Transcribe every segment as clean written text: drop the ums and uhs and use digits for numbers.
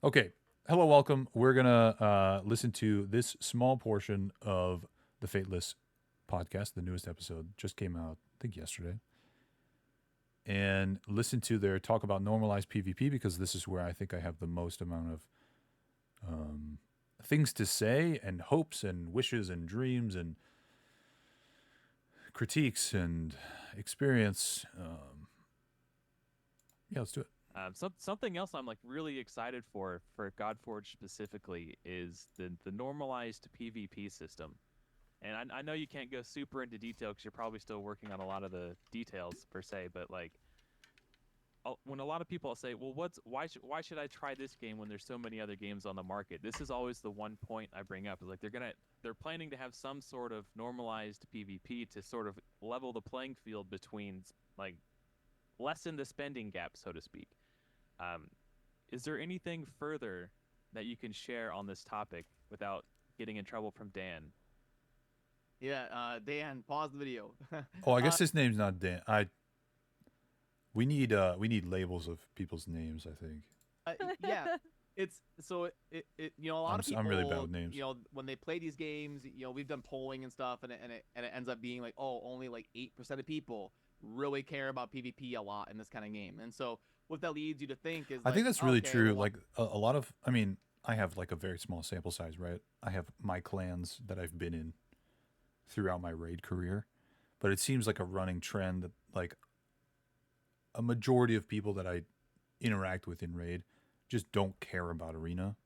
Okay. Hello, welcome. We're gonna listen to this small portion of the Fateless Podcast. The newest episode just came out, I think, yesterday, and listen to their talk about normalized PvP because this is where I think I have the most amount of things to say and hopes and wishes and dreams and critiques and experience. Yeah, let's do it. Something else I'm like really excited for Godforge specifically is the normalized PvP system. And I know you can't go super into detail because you're probably still working on a lot of the details per se, but like when a lot of people say, "Well, why should I try this game when there's so many other games on the market?" This is always the one point I bring up is like they're planning to have some sort of normalized PvP to sort of level the playing field between like lessen the spending gap, so to speak. Um, is there anything further that you can share on this topic without getting in trouble from Dan? Yeah, Dan, pause the video. Oh, I guess his name's not Dan. We need labels of people's names, I think. Yeah, it's so a lot of I'm really bad people, with names. when they play these games, we've done polling and stuff, and it ends up being like, oh, only like 8% of people really care about PvP a lot in this kind of game, and so what that leads you to think is I like, think that's really okay, true. well, Like a lot of, I mean, I have like a very small sample size, right? I have my clans that I've been in throughout my raid career, but it seems like a running trend that like a majority of people that I interact with in raid just don't care about arena.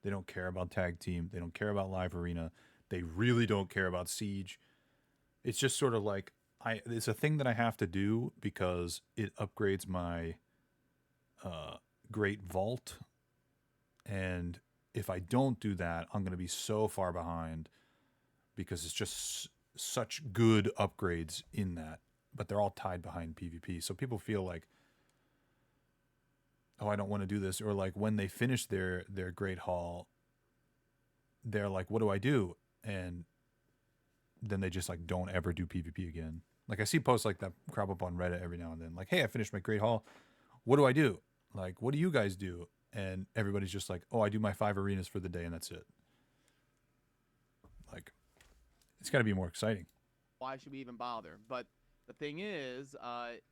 They don't care about tag team. They don't care about live arena. They really don't care about siege. It's just sort of like it's a thing that I have to do because it upgrades my great vault, and if I don't do that, I'm going to be so far behind because it's just such good upgrades in that, but they're all tied behind PvP. So people feel like, oh, I don't want to do this, or like when they finish their great haul, they're like, what do I do? And then they just like don't ever do PvP again. Like I see posts like that crop up on Reddit every now and then, like, hey, I finished my great haul. What do I do? Like, what do you guys do? And everybody's just like, oh, I do my 5 arenas for the day and that's it. Like, it's got to be more exciting. why should we even bother? But the thing is,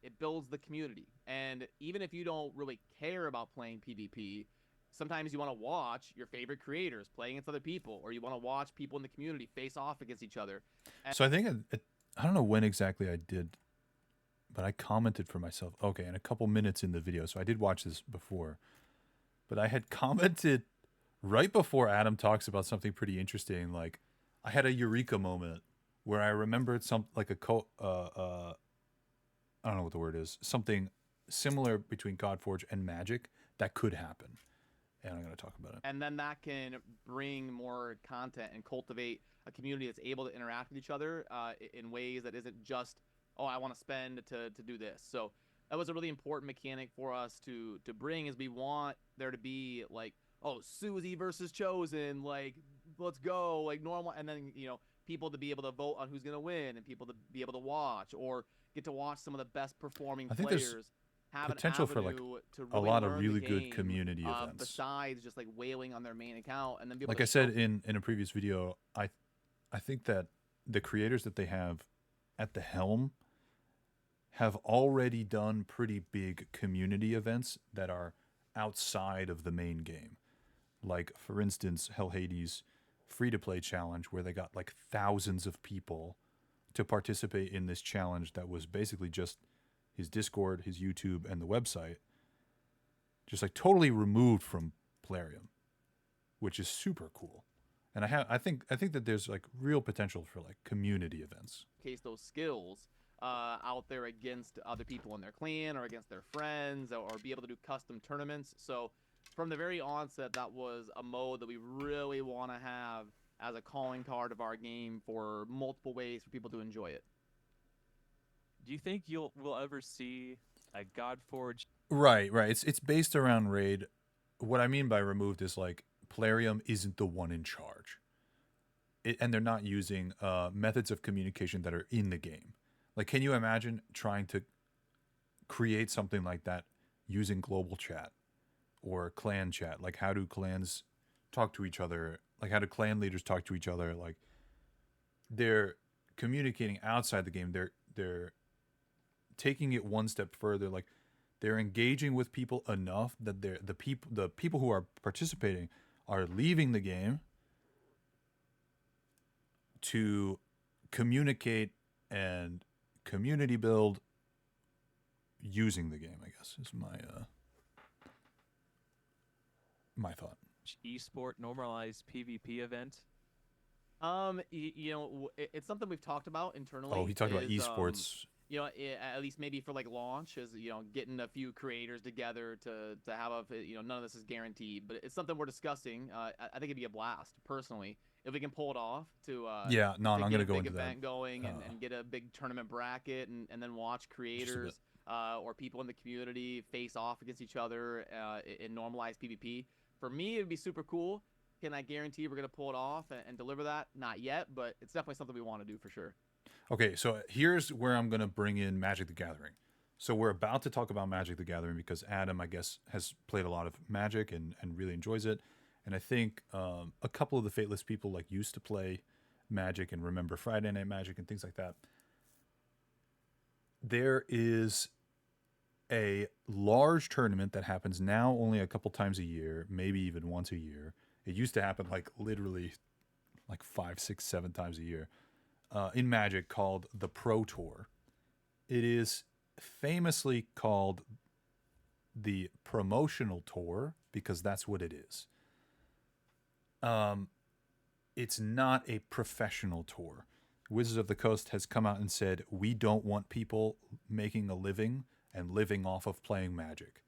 it builds the community, and even if you don't really care about playing PvP, sometimes you want to watch your favorite creators playing against other people, or you want to watch people in the community face off against each other. And So I think I don't know when exactly I did, but I commented for myself. Okay, in a couple minutes in the video, so I did watch this before, but I had commented right before Adam talks about something pretty interesting. Like, I had a eureka moment where I remembered some like I don't know what the word is, something similar between Godforge and Magic that could happen, and I'm going to talk about it. and then that can bring more content and cultivate a community that's able to interact with each other in ways that isn't just, oh, I want to spend to do this. So that was a really important mechanic for us to bring, is we want there to be like, oh, Susie versus Chosen, like, let's go, like, normal, and then people to be able to vote on who's going to win, and people to be able to watch, or get to watch some of the best performing I think there's players have an potential for like avenue to a really lot of learn the really good game, community events. besides just like whaling on their main account, and then be able Like to I said show. in a previous video, I think that the creators that they have at the helm have already done pretty big community events that are outside of the main game. Like, for instance, Hell Hades free to play challenge, where they got like thousands of people to participate in this challenge that was basically just his Discord, his YouTube, and the website, just like totally removed from Plarium, which is super cool. And I think that there's like real potential for like community events. Case those skills out there against other people in their clan or against their friends, or be able to do custom tournaments. So from the very onset, that was a mode that we really want to have as a calling card of our game for multiple ways for people to enjoy it. Do you think we'll ever see a Godforge? Right. It's based around raid. What I mean by removed is like Plarium isn't the one in charge. And they're not using methods of communication that are in the game. Like, can you imagine trying to create something like that using global chat or clan chat. Like, how do clans talk to each other? Like, how do clan leaders talk to each other? Like, they're communicating outside the game. They're taking it one step further. Like, they're engaging with people enough that the people who are participating are leaving the game to communicate and community build using the game, I guess, is my thought. Esport normalized PvP event. It's something we've talked about internally. Oh, he talked about is, esports. At least maybe for like launch is, getting a few creators together to have none of this is guaranteed, but it's something we're discussing. I think it'd be a blast personally if we can pull it off to Yeah, no, to I'm get gonna a go big into event that. going and get a big tournament bracket and then watch creators or people in the community face off against each other in normalized PvP. For me, it'd be super cool. Can I guarantee we're gonna pull it off and deliver that? Not yet, but it's definitely something we want to do for sure. Okay, so here's where I'm going to bring in Magic the Gathering. So we're about to talk about Magic the Gathering because Adam, I guess, has played a lot of Magic and really enjoys it. And I think a couple of the Fateless people like used to play Magic and remember Friday Night Magic and things like that. There is a large tournament that happens now only a couple times a year, maybe even once a year. It used to happen like literally like 5, 6, 7 times a year. In Magic called the Pro Tour. It is famously called the Promotional Tour because that's what it is. It's not a professional tour. Wizards of the Coast has come out and said, we don't want people making a living and living off of playing Magic.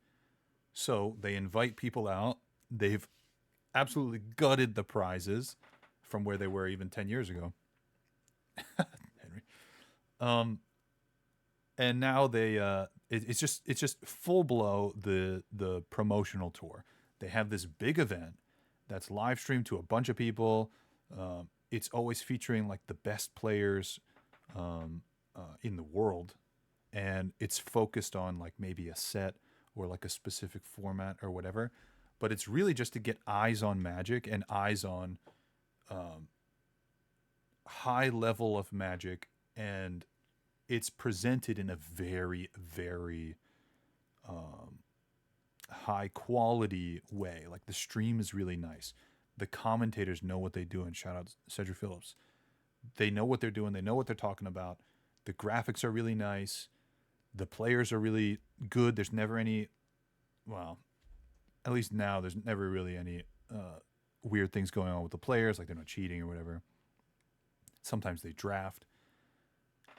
So they invite people out. They've absolutely gutted the prizes from where they were even 10 years ago. Henry. And now it's just full blow the promotional tour. They have this big event that's live streamed to a bunch of people. It's always featuring like the best players in the world, and it's focused on like maybe a set or like a specific format or whatever. But it's really just to get eyes on Magic and eyes on high level of Magic, and it's presented in a very, very high quality way. Like the stream is really nice. The commentators know what they do, and shout out Cedric Phillips. They know what they're doing. They know what they're talking about. The graphics are really nice. The players are really good. There's never any, well, at least now there's never really any weird things going on with the players, like they're not cheating or whatever. Sometimes they draft.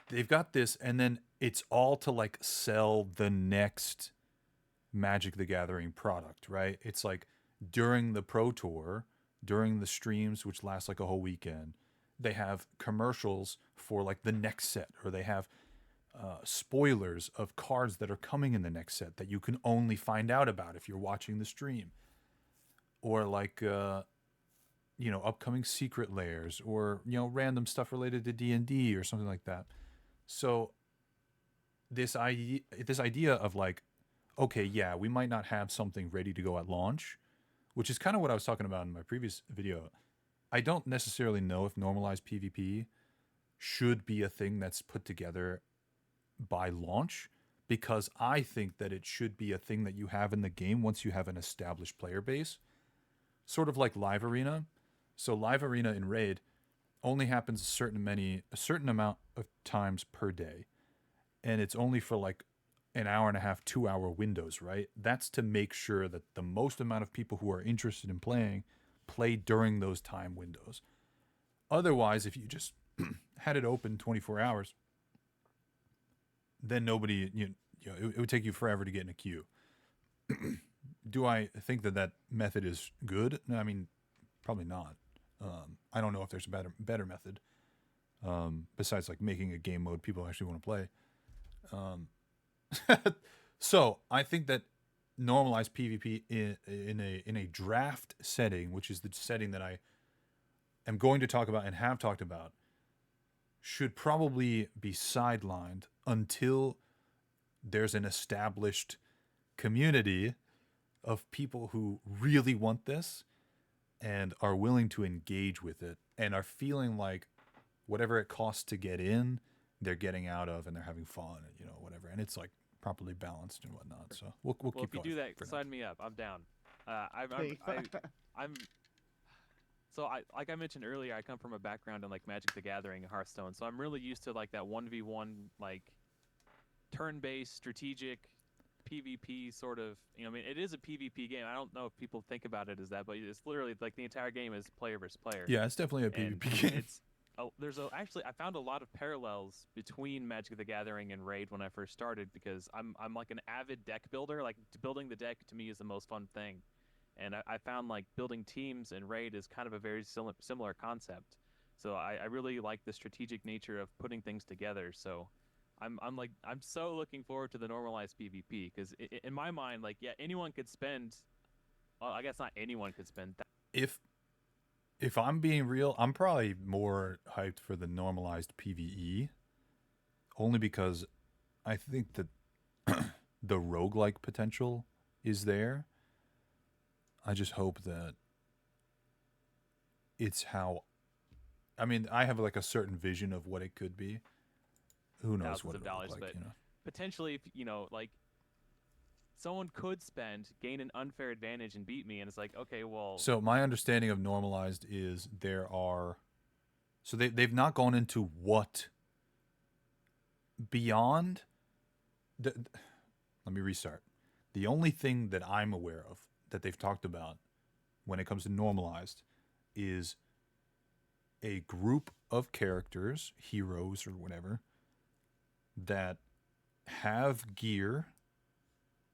They've got this, and then it's all to like sell the next Magic the Gathering product, right? It's like during the Pro Tour, during the streams, which last like a whole weekend, they have commercials for like the next set, or they have spoilers of cards that are coming in the next set that you can only find out about if you're watching the stream, or like upcoming secret layers, or random stuff related to D&D or something like that. So this idea of like, okay, yeah, we might not have something ready to go at launch, which is kind of what I was talking about in my previous video. I don't necessarily know if normalized PvP should be a thing that's put together by launch, because I think that it should be a thing that you have in the game once you have an established player base, sort of like Live Arena. So Live Arena in Raid only happens a certain amount of times per day, and it's only for like an hour and a half, 2-hour windows, right? That's to make sure that the most amount of people who are interested in playing play during those time windows. Otherwise, if you just had it open 24 hours, then nobody, it would take you forever to get in a queue. Do I think that method is good? No, I mean, probably not. I don't know if there's a better method besides like making a game mode people actually want to play. So I think that normalized PvP in a draft setting, which is the setting that I am going to talk about and have talked about, should probably be sidelined until there's an established community of people who really want this and are willing to engage with it and are feeling like whatever it costs to get in, they're getting out of and they're having fun and, you know, whatever. And it's like properly balanced and whatnot. So we'll Well, keep if you going. do that, for now. sign me up. I'm down. I'm like I mentioned earlier, I come from a background in like Magic the Gathering and Hearthstone, so I'm really used to like that 1v1 like turn-based strategic PvP sort of. You know, I mean, it is a PvP game. I don't know if people think about it as that, but it's literally like the entire game is player versus player. Yeah, it's definitely a And PvP game. it's actually I found a lot of parallels between Magic the Gathering and Raid when I first started because I'm like an avid deck builder. Like building the deck to me is the most fun thing, and I found like building teams in Raid is kind of a very similar concept. So I really like the strategic nature of putting things together. So I'm so looking forward to the normalized PvP because in my mind, like, yeah, anyone could spend. Well, I guess not anyone could spend. If I'm being real, I'm probably more hyped for the normalized PvE, only because I think that the roguelike potential is there. I just hope that it's how. I mean, I have like a certain vision of what it could be. Who knows Thousands what of it'll dollars, look like, but you know? potentially, if you know, like someone could gain an unfair advantage and beat me, and it's like, okay, well, So my understanding of normalized is there are. So they've not gone into what beyond the. Let me restart. The only thing that I'm aware of that they've talked about when it comes to normalized is a group of characters, heroes or whatever, that have gear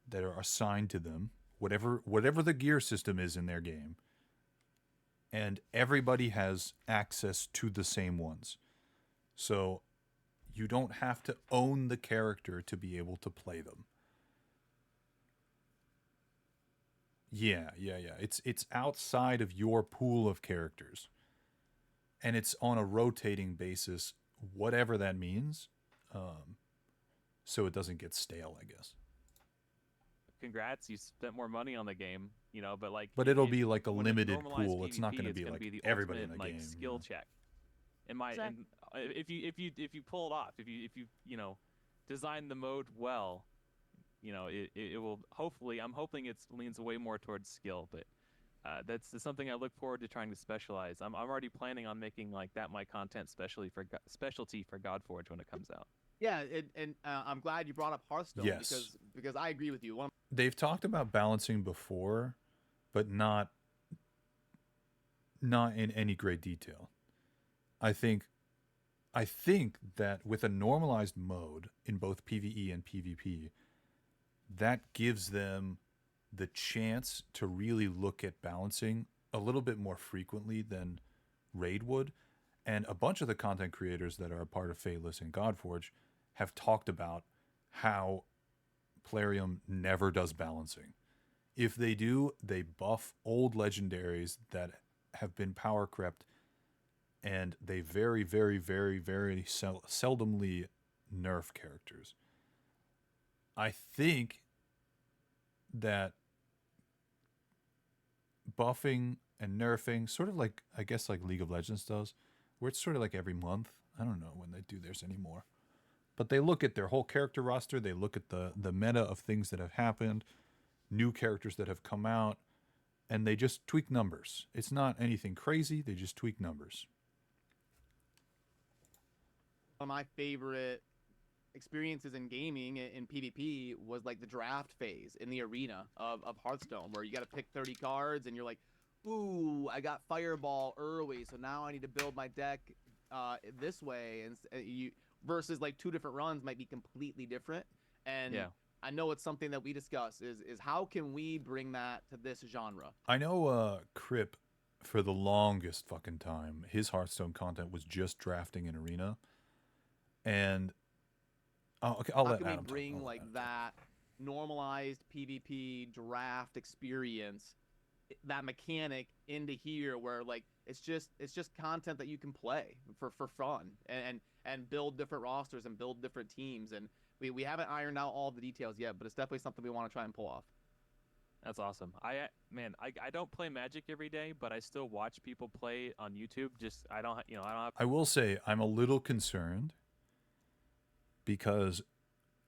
that are assigned to them, whatever the gear system is in their game, and everybody has access to the same ones. So you don't have to own the character to be able to play them. Yeah. It's outside of your pool of characters. And it's on a rotating basis, whatever that means. So it doesn't get stale, I guess. congrats, you spent more money on the game, you know, but like, But it'll be like a when it's limited normalized pool. It's not PvP, going to it's be gonna like be the everybody in ultimate the like game. skill check. In my, and if you pull it off, if you know, design the mode well, you know, it will hopefully. I'm hoping it leans way more towards skill, but that's something I look forward to trying to specialize. I'm already planning on making like that my content specialty for Godforge when it comes out. Yeah, and I'm glad you brought up Hearthstone Yes. because I agree with you. They've talked about balancing before, but not in any great detail. I think that with a normalized mode in both PvE and PvP, that gives them the chance to really look at balancing a little bit more frequently than Raid would. And a bunch of the content creators that are a part of Fateless and Godforge have talked about how Plarium never does balancing. If they do, they buff old legendaries that have been power crept, and they very, very, very, very seldomly nerf characters. I think that buffing and nerfing, sort of like, I guess, like League of Legends does, where it's sort of like every month. I don't know when they do theirs anymore. But they look at their whole character roster, they look at the meta of things that have happened, new characters that have come out, and they just tweak numbers. It's not anything crazy, they just tweak numbers. One of my favorite experiences in gaming in PvP was like the draft phase in the arena of Hearthstone, where you got to pick 30 cards and you're like, ooh, I got Fireball early, so now I need to build my deck this way, and you versus like two different runs might be completely different. And Yeah. I know it's something that we discuss is how can we bring that to this genre? I know Crip, for the longest fucking time, his Hearthstone content was just drafting in arena. And okay, I'll How let can we Adam bring talk. like that normalized PvP draft experience, that mechanic into here, where like it's just content that you can play for fun and build different rosters and build different teams, and we haven't ironed out all the details yet, but it's definitely something we want to try and pull off. That's awesome. I don't play Magic every day, but I still watch people play on YouTube. Just I don't you know I don't have I will say I'm a little concerned because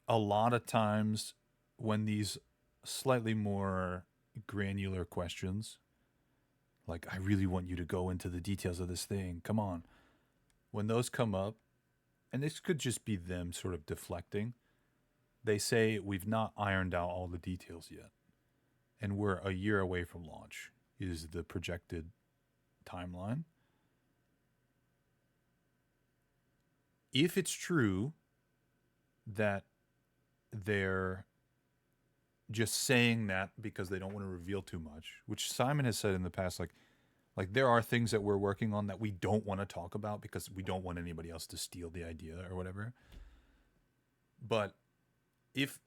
a lot of times when these slightly more granular questions, like I really want you to go into the details of this thing, come on. When those come up, and this could just be them sort of deflecting, they say we've not ironed out all the details yet. And we're a year away from launch, is the projected timeline. If it's true that they're just saying that because they don't want to reveal too much, which Simon has said in the past, like there are things that we're working on that we don't want to talk about because we don't want anybody else to steal the idea or whatever. But if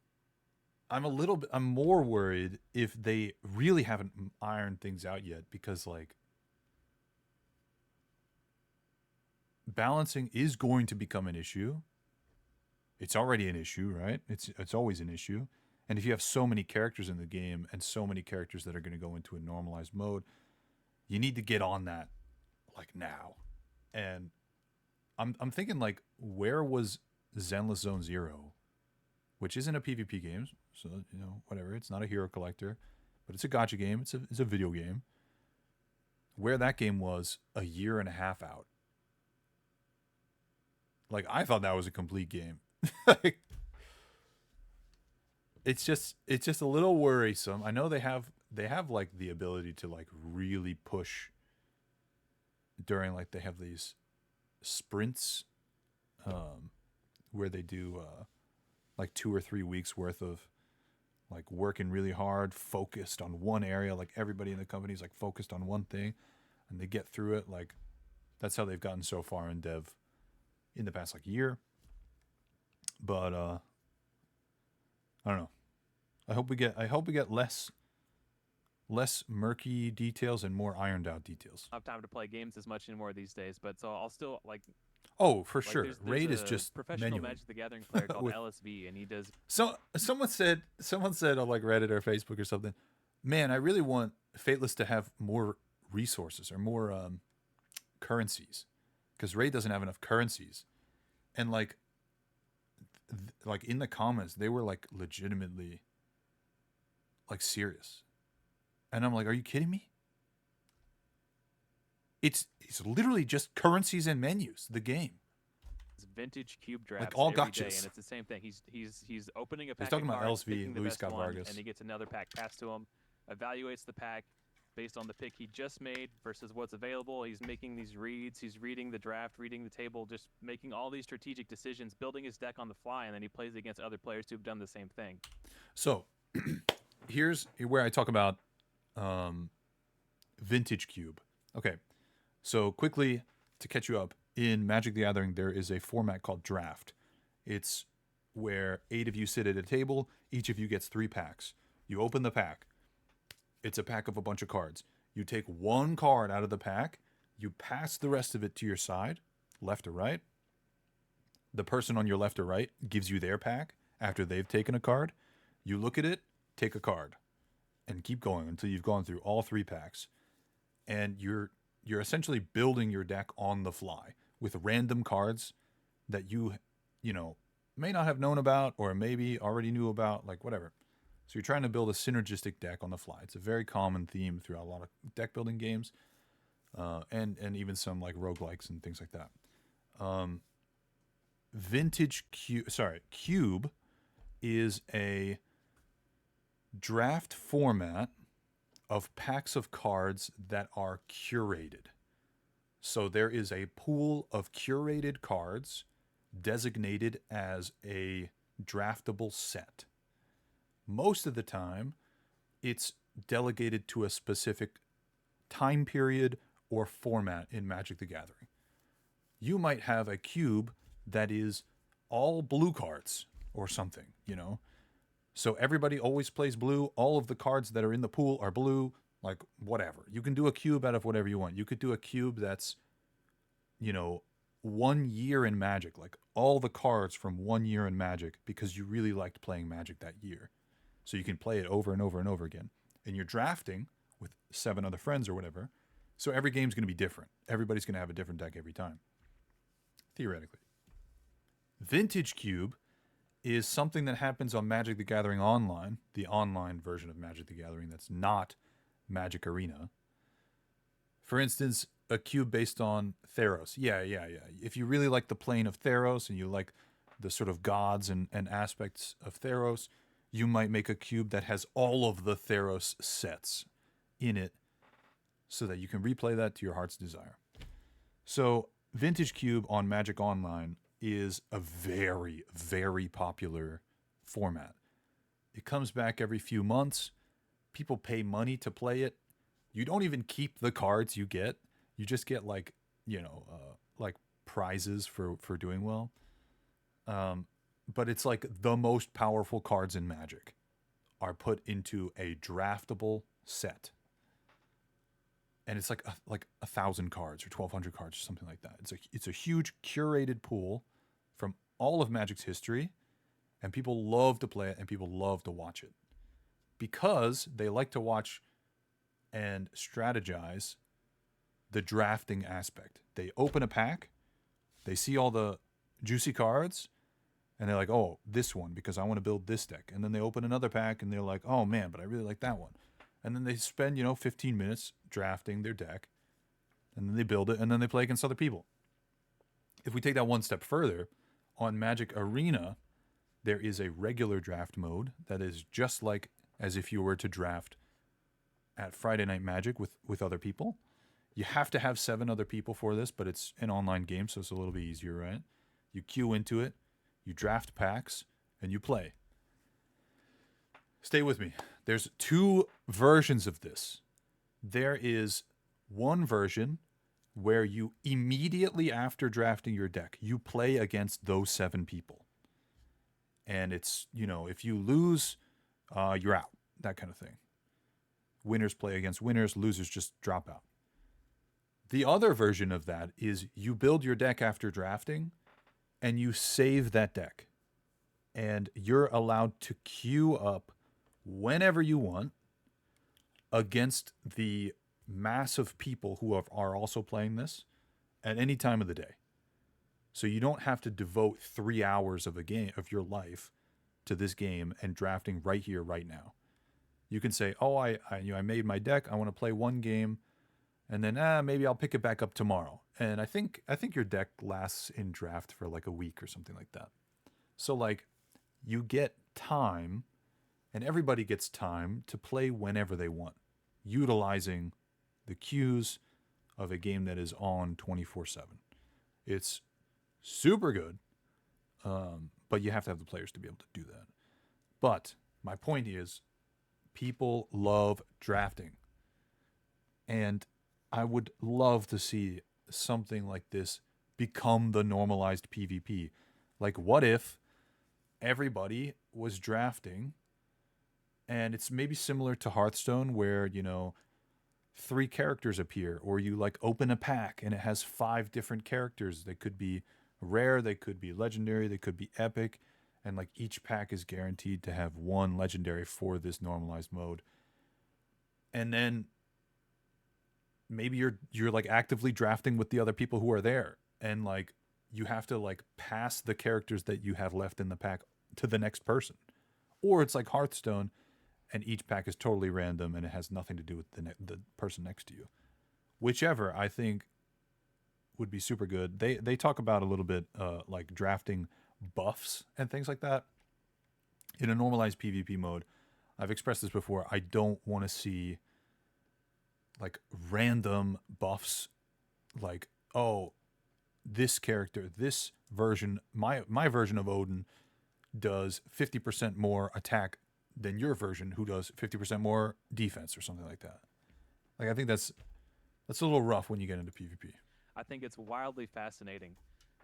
I'm more worried if they really haven't ironed things out yet, because like balancing is going to become an issue. It's already an issue, right? It's always an issue. And if you have so many characters in the game and so many characters that are going to go into a normalized mode, you need to get on that like now. And I'm thinking like, where was Zenless Zone Zero, which isn't a PvP game, so you know whatever. It's not a hero collector, but it's a gacha game. It's a video game. Where that game was a year and a half out. Like I thought that was a complete game. Like, it's just a little worrisome. I know they have like the ability to like really push during like they have these sprints where they do like 2 or 3 weeks worth of like working really hard, focused on one area. Like everybody in the company is like focused on one thing and they get through it. Like that's how they've gotten so far in dev in the past like year. But I don't know. I hope we get less murky details and more ironed out details. I have time to play games as much anymore these days, but so I'll still like. Oh, for like sure. there's Raid a is just professional manual. Magic the Gathering player called With- LSV, and he does. So someone said on like Reddit or Facebook or something, man, I really want Fateless to have more resources or more currencies, because Raid doesn't have enough currencies. And like in the comments, they were like legitimately like serious. And I'm like, are you kidding me? It's literally just currencies and menus, the game. Vintage cube drafts all every day, gotchas. and it's the same thing. He's opening a pack. He's talking of about cards, LSV, picking the Luis best Scott one, Vargas. and he gets another pack passed to him. Evaluates the pack based on the pick he just made versus what's available. He's making these reads. He's reading the draft, reading the table, just making all these strategic decisions, building his deck on the fly, and then he plays against other players who've done the same thing. So here's where I talk about vintage cube. Okay, so quickly to catch you up, in Magic the Gathering there is a format called draft. It's where 8 of you sit at a table. Each of you gets 3 packs. You open the pack. It's a pack of a bunch of cards. You take one card out of the pack. You pass the rest of it to your side, left or right. The person on your left or right gives you their pack after they've taken a card. You look at it, take a card, and keep going until you've gone through all 3 packs. And you're essentially building your deck on the fly with random cards that you may not have known about or maybe already knew about, like whatever. So you're trying to build a synergistic deck on the fly. It's a very common theme throughout a lot of deck building games, and even some like roguelikes and things like that. Cube is a draft format of packs of cards that are curated. So there is a pool of curated cards designated as a draftable set. Most of the time, it's delegated to a specific time period or format in Magic the Gathering. You might have a cube that is all blue cards or something, So everybody always plays blue. All of the cards that are in the pool are blue, like whatever. You can do a cube out of whatever you want. You could do a cube that's, 1 year in Magic, like all the cards from 1 year in Magic because you really liked playing Magic that year. So you can play it over and over and over again. and you're drafting with 7 other friends or whatever. So every game's going to be different. Everybody's going to have a different deck every time, theoretically. Vintage Cube is something that happens on Magic the Gathering Online, the online version of Magic the Gathering that's not Magic Arena. For instance, a cube based on Theros. Yeah. If you really like the plane of Theros and you like the sort of gods and aspects of Theros, you might make a cube that has all of the Theros sets in it so that you can replay that to your heart's desire. So Vintage Cube on Magic Online is a very, very popular format. It comes back every few months. People pay money to play it. You don't even keep the cards you get. You just get like prizes for doing well. But it's like the most powerful cards in Magic are put into a draftable set. And it's like 1,000 cards or 1,200 cards or something like that. It's a huge curated pool from all of Magic's history, and people love to play it and people love to watch it because they like to watch and strategize the drafting aspect. They open a pack, they see all the juicy cards, and they're like, "Oh, this one because I want to build this deck." And then they open another pack and they're like, "Oh man, but I really like that one." And then they spend, 15 minutes drafting their deck, and then they build it, and then they play against other people. If we take that one step further, on Magic Arena, there is a regular draft mode that is just like as if you were to draft at Friday Night Magic with other people. You have to have 7 other people for this, but it's an online game, so it's a little bit easier, right? You queue into it, you draft packs, and you play. Stay with me. There's 2 versions of this. There is one version where you immediately after drafting your deck, you play against those 7 people. And it's, if you lose, you're out, that kind of thing. Winners play against winners, losers just drop out. The other version of that is you build your deck after drafting and you save that deck. And you're allowed to queue up whenever you want against the mass of people who are also playing this at any time of the day. So you don't have to devote 3 hours of of your life to this game and drafting right here, right now. You can say, "Oh, I made my deck. I want to play one game, and then maybe I'll pick it back up tomorrow." And I think your deck lasts in draft for like a week or something like that. So like, you get time, and everybody gets time to play whenever they want, utilizing the queues of a game that is on 24/7. It's super good, but you have to have the players to be able to do that. But my point is, people love drafting. And I would love to see something like this become the normalized PvP. Like, what if everybody was drafting, and it's maybe similar to Hearthstone where, 3 characters appear, or you like open a pack and it has 5 different characters. They could be rare, they could be legendary, they could be epic, and like each pack is guaranteed to have 1 legendary for this normalized mode. And then maybe you're like actively drafting with the other people who are there, and like you have to like pass the characters that you have left in the pack to the next person. Or it's like Hearthstone, and each pack is totally random and it has nothing to do with the person next to you. Whichever, I think, would be super good. They talk about a little bit like drafting buffs and things like that in a normalized PvP mode. I've expressed this before. I don't want to see like random buffs, like, oh, this character, this version, my version of Odin does 50% more attack than your version, who does 50% more defense or something like that. Like, I think that's a little rough when you get into PvP. I think it's wildly fascinating.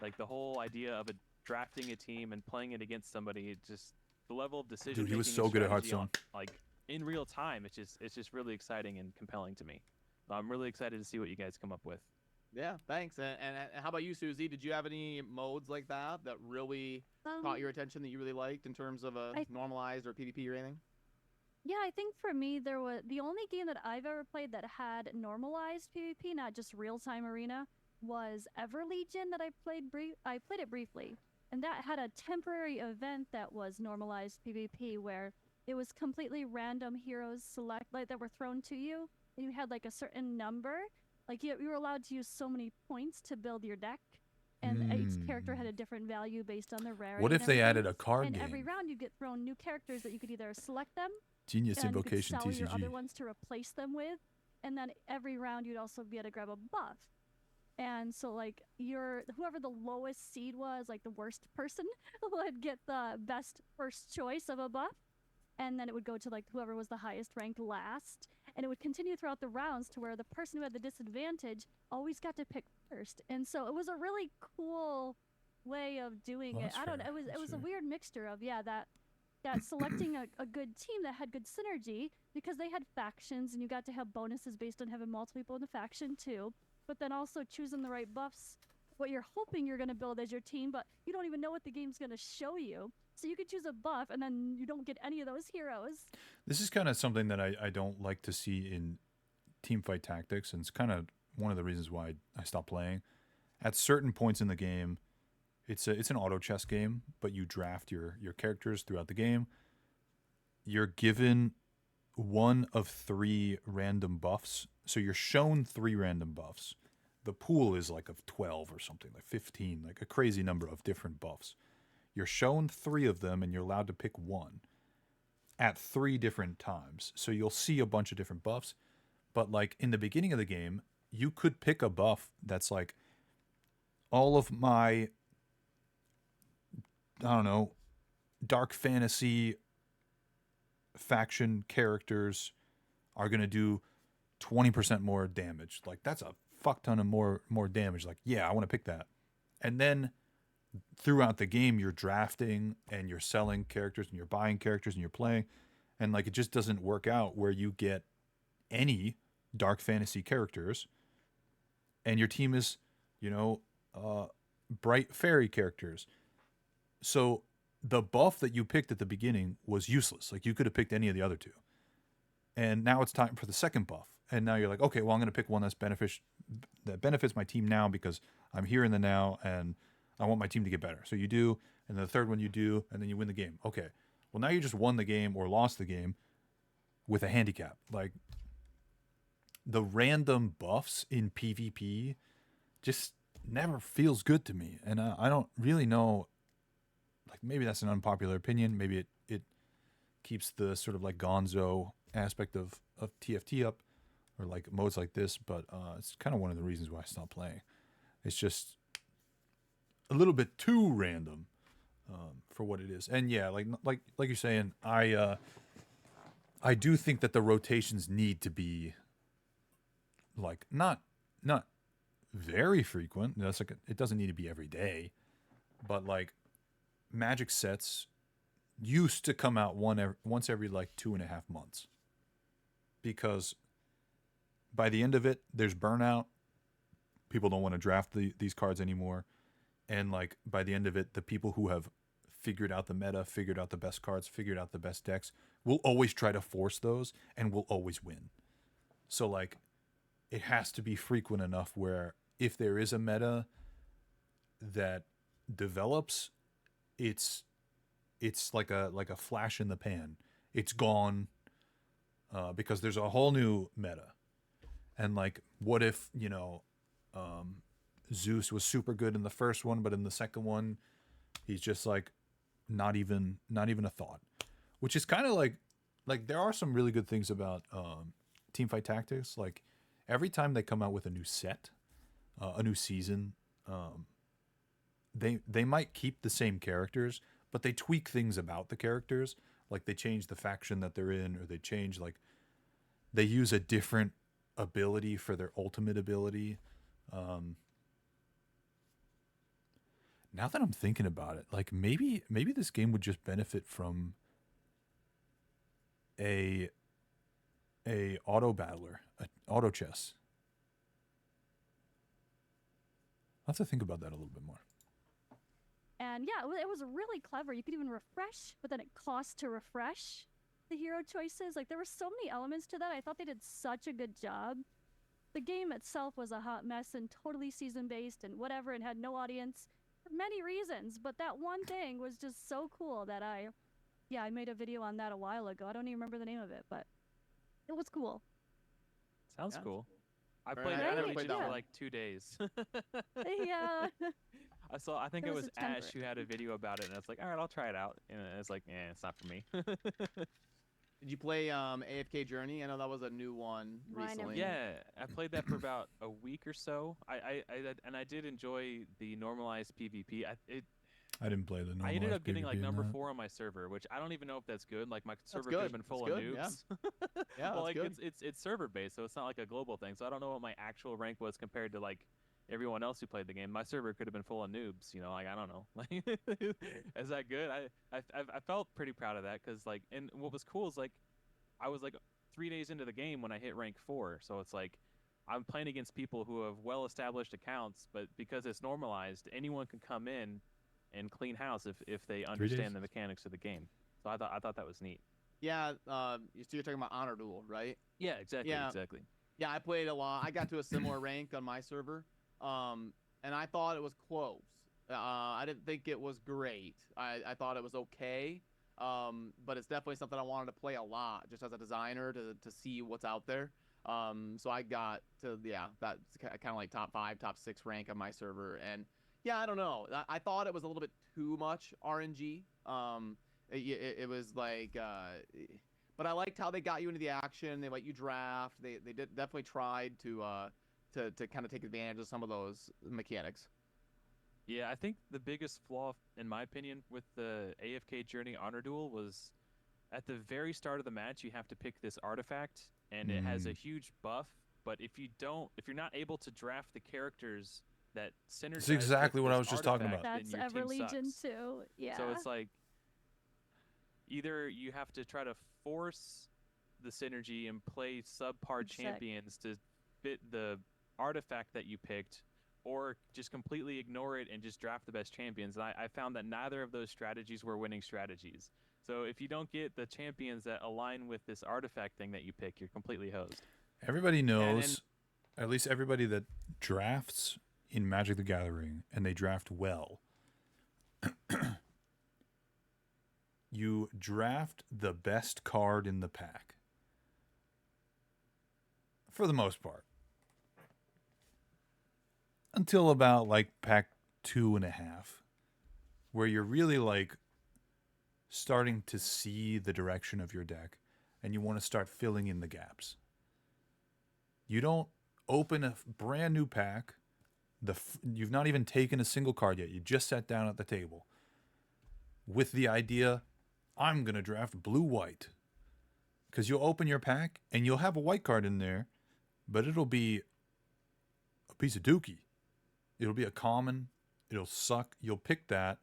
Like the whole idea of drafting a team and playing it against somebody, just the level of decision making. Dude, he was so good at Hearthstone. Like in real time, it's just really exciting and compelling to me. I'm really excited to see what you guys come up with. Yeah, thanks. And how about you, Susie? Did you have any modes like that really caught your attention that you really liked in terms of a normalized or PvP or anything? Yeah, I think for me, there was the only game that I've ever played that had normalized PvP, not just real-time arena, was Everlegion that I played it briefly, and that had a temporary event that was normalized PvP where it was completely random heroes select like that were thrown to you, and you had like a certain number, like you were allowed to use so many points to build your deck, and each character had Mm. a different value based on their What rarity and if they everything. added a card And every game? round you get thrown new characters that you could either select them Genius and you could Invocation sell your other TCG. ones to replace them with, and then every round you'd also be able to grab a buff. And so like whoever the lowest seed was, like the worst person, would get the best first choice of a buff, and then it would go to like whoever was the highest ranked last, and it would continue throughout the rounds to where the person who had the disadvantage always got to pick first. And so it was a really cool way of doing Well, it. that's I don't know, fair. it That's was a fair. weird mixture of that selecting a good team that had good synergy because they had factions and you got to have bonuses based on having multiple people in the faction too, but then also choosing the right buffs, what you're hoping you're going to build as your team, but you don't even know what the game's going to show you. So you could choose a buff and then you don't get any of those heroes. This is kind of something that I don't like to see in teamfight tactics, and it's kind of one of the reasons why I stopped playing. At certain points in the game, it's an auto chess game, but you draft your characters throughout the game. You're given one of 3 random buffs, so you're shown 3 random buffs. The pool is like of 12 or something, like 15, like a crazy number of different buffs. You're shown 3 of them, and you're allowed to pick one at 3 different times. So you'll see a bunch of different buffs, but like in the beginning of the game, you could pick a buff that's like all of my, I don't know, dark fantasy faction characters are going to do 20% more damage. Like that's a fuck ton of more damage. Like, yeah, I want to pick that. And then throughout the game you're drafting and you're selling characters and you're buying characters and you're playing, and like it just doesn't work out where you get any dark fantasy characters and your team is, you know, bright fairy characters. So the buff that you picked at the beginning was useless. Like you could have picked any of the other 2. And now it's time for the second buff. And now you're like, okay, well I'm going to pick one that benefits my team now because I'm here in the now and I want my team to get better. So you do, and the third one you do, and then you win the game. Okay. Well, now you just won the game or lost the game with a handicap. Like the random buffs in PvP just never feels good to me. And I don't really know, like maybe that's an unpopular opinion. Maybe it keeps the sort of like gonzo aspect of TFT up, or like modes like this, but it's kind of one of the reasons why I stopped playing. It's just a little bit too random for what it is. And yeah, like you're saying, I do think that the rotations need to be like not very frequent. That's like it doesn't need to be every day, but like Magic sets used to come out once every like 2.5 months, because by the end of it, there's burnout. People don't want to draft these cards anymore. And like by the end of it, the people who have figured out the meta, figured out the best cards, figured out the best decks, will always try to force those and will always win. So like it has to be frequent enough where if there is a meta that develops, it's like a flash in the pan. It's gone because there's a whole new meta. And like, what if, Zeus was super good in the first one, but in the second one, he's just like not even a thought. Which is kind of like there are some really good things about teamfight tactics. Like every time they come out with a new set, a new season, they might keep the same characters, but they tweak things about the characters. Like they change the faction that they're in, or they use a different ability for their ultimate ability. Now that I'm thinking about it, like maybe this game would just benefit from a auto battler, a auto chess. I'll have to think about that a little bit more. And yeah, it was really clever. You could even refresh, but then it costs to refresh the hero choices. Like there were so many elements to that. I thought they did such a good job. The game itself was a hot mess and totally season based and whatever, and had no audience for many reasons. But that one thing was just so cool that I made a video on that a while ago. I don't even remember the name of it, but it was cool. Sounds Yeah. cool. I Very played nice. that I never region played that for one. like 2 days. Yeah. I think It it was was a temper. Ash who had a video about it, and I was like, all right, I'll try it out. And it's like, it's not for me. Did you play AFK Journey? I know that was a new one No, I never recently. did. Yeah, I played that for about a week or so. I did enjoy the normalized PvP. I didn't play the normal. I ended up getting like PvP in number that. 4 on my server, which I don't even know if that's good. Like my server could good. have been full That's of good, yeah. noobs. Yeah, well, that's like good. it's server based, so it's not like a global thing. So I don't know what my actual rank was compared to like everyone else who played the game. My server could have been full of noobs. Like I don't know. Like is that good? I felt pretty proud of that because like, and what was cool is like I was like 3 days into the game when I hit rank 4, so it's like I'm playing against people who have well-established accounts, but because it's normalized, anyone can come in and clean house if they understand the mechanics of the game. So I thought that was neat. Yeah, so you're talking about Honor Duel, right? Yeah, exactly, Yeah. exactly. Yeah, I played a lot. I got to a similar rank on my server, and I thought it was close. I didn't think it was great. I thought it was okay, but it's definitely something I wanted to play a lot, just as a designer to see what's out there. So I got to that's kind of like top 5, top 6 rank on my server, and yeah, I don't know. I thought it was a little bit too much RNG. It was like, but I liked how they got you into the action. They let you draft. They did definitely tried to kind of take advantage of some of those mechanics. Yeah, I think the biggest flaw, in my opinion, with the AFK Journey Honor Duel was at the very start of the match, you have to pick this artifact, and it has a huge buff. But if you're not able to draft the characters that synergize, That's exactly with what I this was just talking artifact, about. then That's your Ever team Legion sucks. too. Yeah. So it's like either you have to try to force the synergy and play subpar Exact- champions to fit the artifact that you picked, or just completely ignore it and just draft the best champions. And I found that neither of those strategies were winning strategies. So if you don't get the champions that align with this artifact thing that you pick, you're completely hosed. Everybody knows, at least everybody that drafts in Magic the Gathering, and they draft well. You draft the best card in the pack. For the most part. Until about like pack 2.5. Where you're really like starting to see the direction of your deck, and you want to start filling in the gaps. You don't open a brand new pack. You've not even taken a single card yet. You just sat down at the table with the idea, I'm going to draft blue-white. Because you'll open your pack and you'll have a white card in there, but it'll be a piece of dookie. It'll be a common. It'll suck. You'll pick that,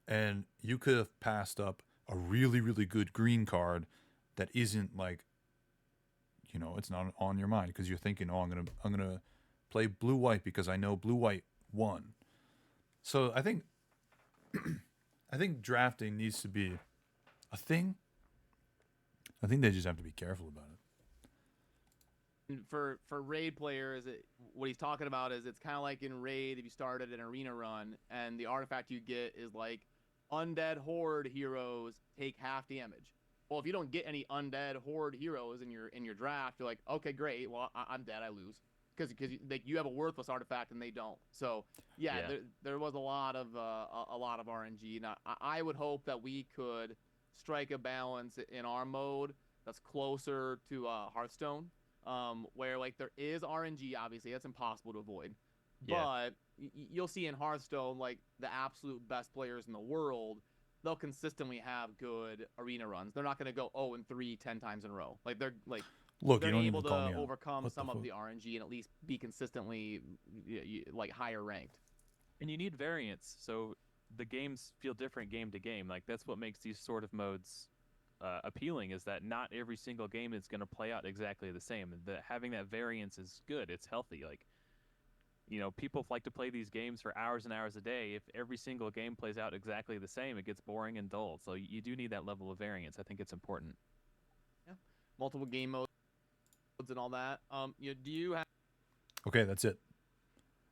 and you could have passed up a really, really good green card that isn't like, it's not on your mind because you're thinking, I'm gonna play blue-white because I know blue-white won. So I think drafting needs to be a thing. I think they just have to be careful about it. For raid players, what he's talking about is it's kind of like in raid if you started an arena run and the artifact you get is like undead horde heroes take half damage. Well, if you don't get any undead horde heroes in your draft, you're like, okay, great. Well, I'm dead. I lose because you have a worthless artifact and they don't. So yeah. There was a lot of RNG. Now I would hope that we could strike a balance in our mode that's closer to Hearthstone, where like there is RNG. Obviously, that's impossible to avoid. Yeah. But you'll see in Hearthstone, like the absolute best players in the world, they'll consistently have good arena runs. They're not going to go 0-3 10 times in a row. Like they're like Look, they're you don't able even call me to out. overcome What the some of fuck? the RNG and at least be consistently like higher ranked. And you need variance, so the games feel different game to game. Like that's what makes these sort of modes appealing, is that not every single game is going to play out exactly the same. Having that variance is good. It's healthy. Like, people like to play these games for hours and hours a day. If every single game plays out exactly the same, it gets boring and dull. So you do need that level of variance. I think it's important. multiple game modes and all that. Do you have? Okay, that's it.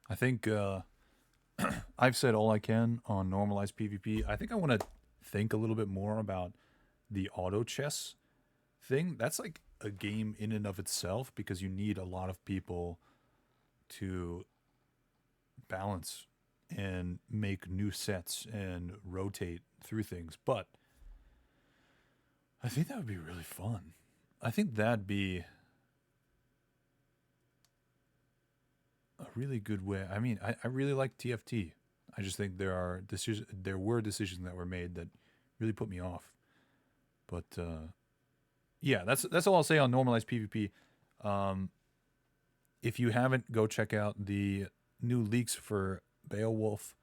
I think I've said all I can on normalized PvP. I think I want to think a little bit more about the auto chess thing. That's like a game in and of itself because you need a lot of people to balance and make new sets and rotate through things. But I think that would be really fun. I think that'd be a really good way. I mean, I really like TFT. I just think there were decisions that were made that really put me off. But yeah, that's all I'll say on normalized PvP. If you haven't, go check out the new leaks for Beowulf.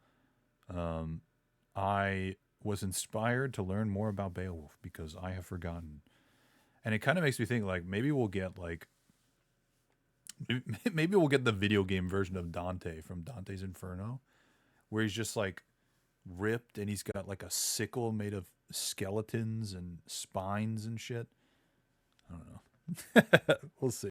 I was inspired to learn more about Beowulf because I have forgotten. And it kind of makes me think like maybe we'll get the video game version of Dante from Dante's Inferno, where he's just like ripped and he's got like a sickle made of skeletons and spines and shit. I don't know. We'll see.